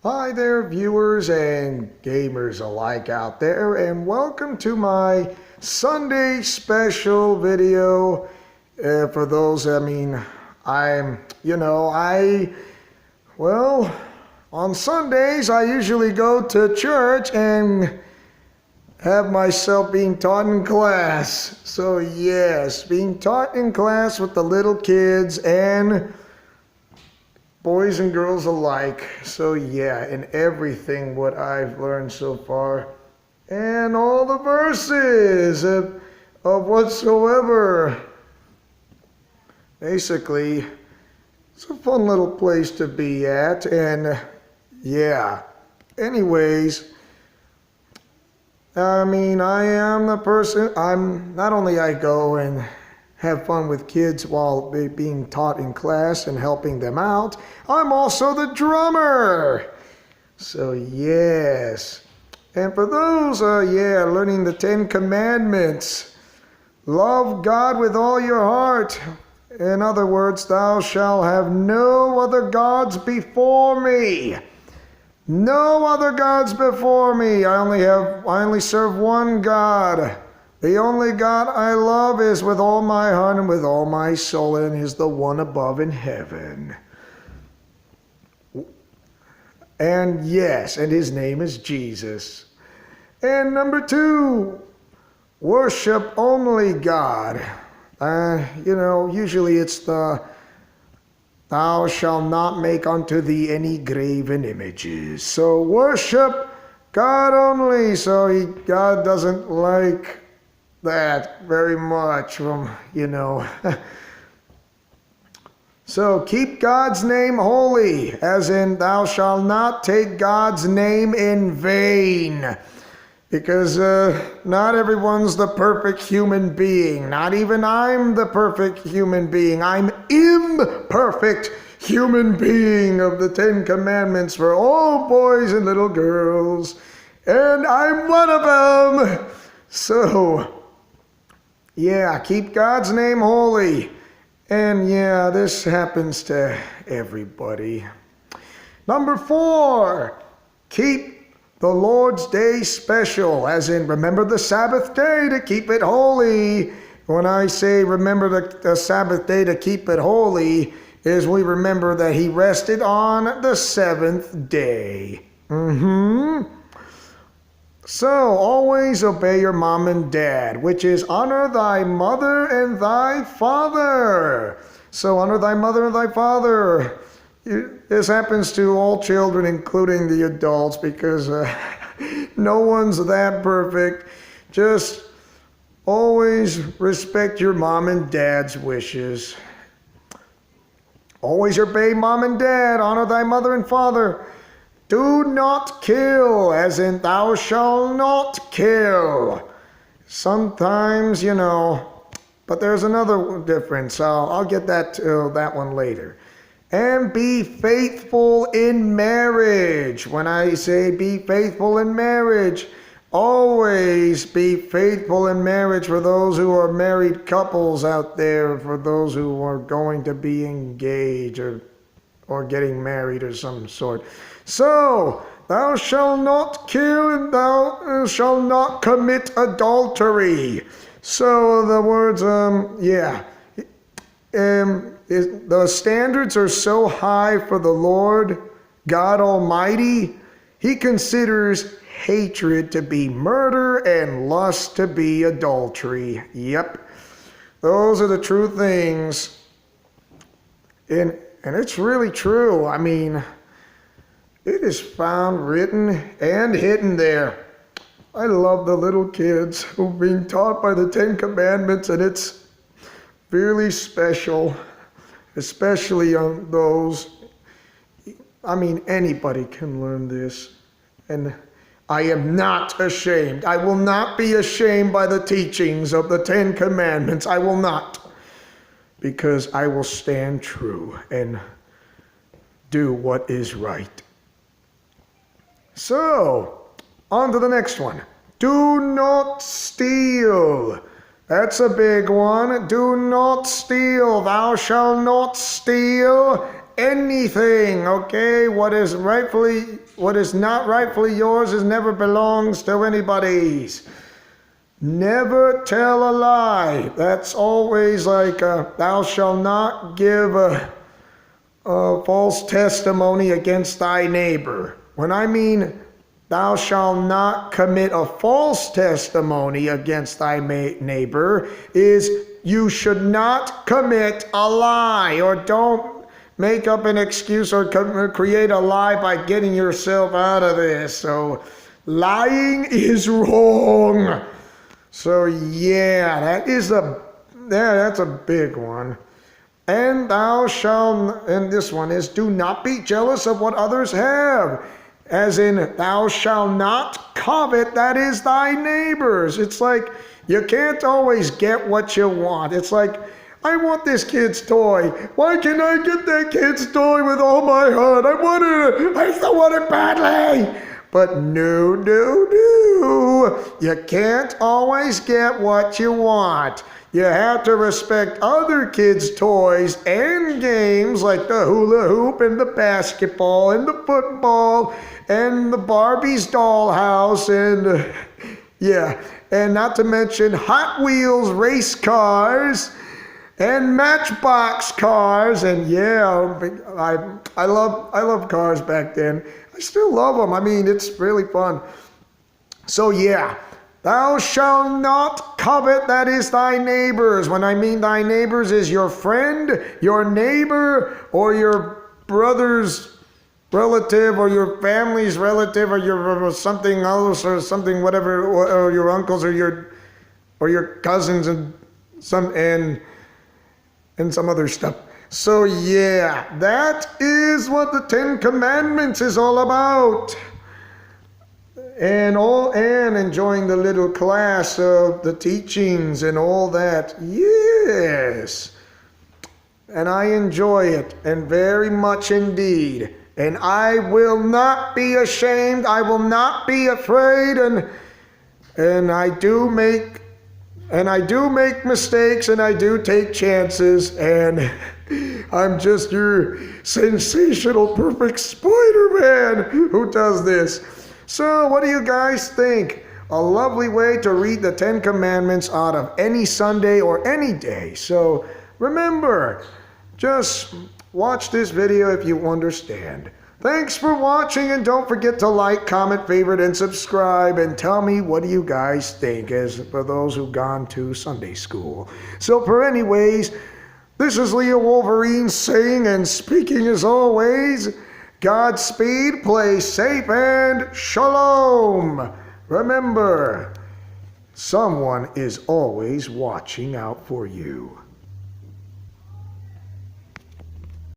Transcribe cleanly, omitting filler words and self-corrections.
Hi there, viewers and gamers alike out there, and welcome to my Sunday special video. For those, on Sundays I usually go to church and have myself being taught in class. So yes, being taught in class with the little kids and boys and girls alike. So yeah, in everything what I've learned so far, and all the verses of whatsoever. Basically, it's a fun little place to be at, and yeah. Anyways, I am the person, not only I go and have fun with kids while being taught in class and helping them out, I'm also the drummer. So yes. And for those, learning the 10 Commandments. Love God with all your heart. In other words, thou shalt have no other gods before me. No other gods before me. I only serve one God. The only God I love is with all my heart and with all my soul, and is the one above in heaven. And yes, and his name is Jesus. And number 2, worship only God. Usually it's the thou shalt not make unto thee any graven images. So worship God only. So God doesn't like that very much So keep God's name holy, as in thou shalt not take God's name in vain. Because not everyone's the perfect human being. Not even I'm the perfect human being. I'm imperfect human being of the 10 Commandments for all boys and little girls. And I'm one of them. So yeah, keep God's name holy. And yeah, this happens to everybody. Number 4, keep the Lord's Day special, as in remember the Sabbath day to keep it holy. When I say remember the Sabbath day to keep it holy, is we remember that he rested on the 7th day. So, always obey your mom and dad, which is honor thy mother and thy father. So, honor thy mother and thy father. This happens to all children, including the adults, because no one's that perfect. Just always respect your mom and dad's wishes. Always obey mom and dad. Honor thy mother and father. Do not kill, as in thou shalt not kill. Sometimes, but there's another difference. I'll get that one later. And be faithful in marriage. When I say be faithful in marriage, always be faithful in marriage for those who are married couples out there, for those who are going to be engaged or getting married of some sort. So, thou shalt not kill, and thou shalt not commit adultery. So the words, the standards are so high for the Lord God Almighty. He considers hatred to be murder and lust to be adultery. Yep, those are the true things. And it's really true. It is found written and hidden there. I love the little kids who are being taught by the 10 Commandments, and it's really special, especially on those. Anybody can learn this, and I am not ashamed. I will not be ashamed by the teachings of the 10 Commandments. I will not, because I will stand true and do what is right. So, on to the next one. Do not steal. That's a big one. Do not steal. Thou shalt not steal. anything, okay? What is not rightfully yours is never belongs to anybody's. Never tell a lie. That's always like thou shalt not give a false testimony against thy neighbor. When I mean thou shalt not commit a false testimony against thy neighbor, is you should not commit a lie, or don't make up an excuse or create a lie by getting yourself out of this. So lying is wrong. So yeah, that's a big one. And thou shalt, and this one is, do not be jealous of what others have. As in, thou shalt not covet, that is, thy neighbor's. It's like, you can't always get what you want. It's like, I want this kid's toy. Why can't I get that kid's toy with all my heart? I still want it badly. But no. You can't always get what you want. You have to respect other kids' toys and games like the hula hoop and the basketball and the football and the Barbie's dollhouse and and not to mention Hot Wheels race cars and Matchbox cars. And I love cars back then. I still love them. I mean, it's really fun. So yeah. Thou shalt not covet, that is, thy neighbor's. When I mean thy neighbor's is your friend, your neighbor, or your brother's relative, or your family's relative, or your something else, or something whatever, or your uncles, or your cousins, and some other stuff. So yeah, that is what the 10 Commandments is all about. And enjoying the little class of the teachings and all that. Yes. And I enjoy it, and very much indeed. And I will not be ashamed. I will not be afraid. And I do make mistakes, and I do take chances. And I'm just your sensational, perfect Spider-Man who does this. So what do you guys think? A lovely way to read the 10 Commandments out of any Sunday or any day. So remember, just watch this video if you understand. Thanks for watching, and don't forget to like, comment, favorite, and subscribe, and tell me what do you guys think, as for those who've gone to Sunday school. So for anyways, this is Leo Wolverine saying and speaking as always, Godspeed, play safe, and shalom. Remember, someone is always watching out for you.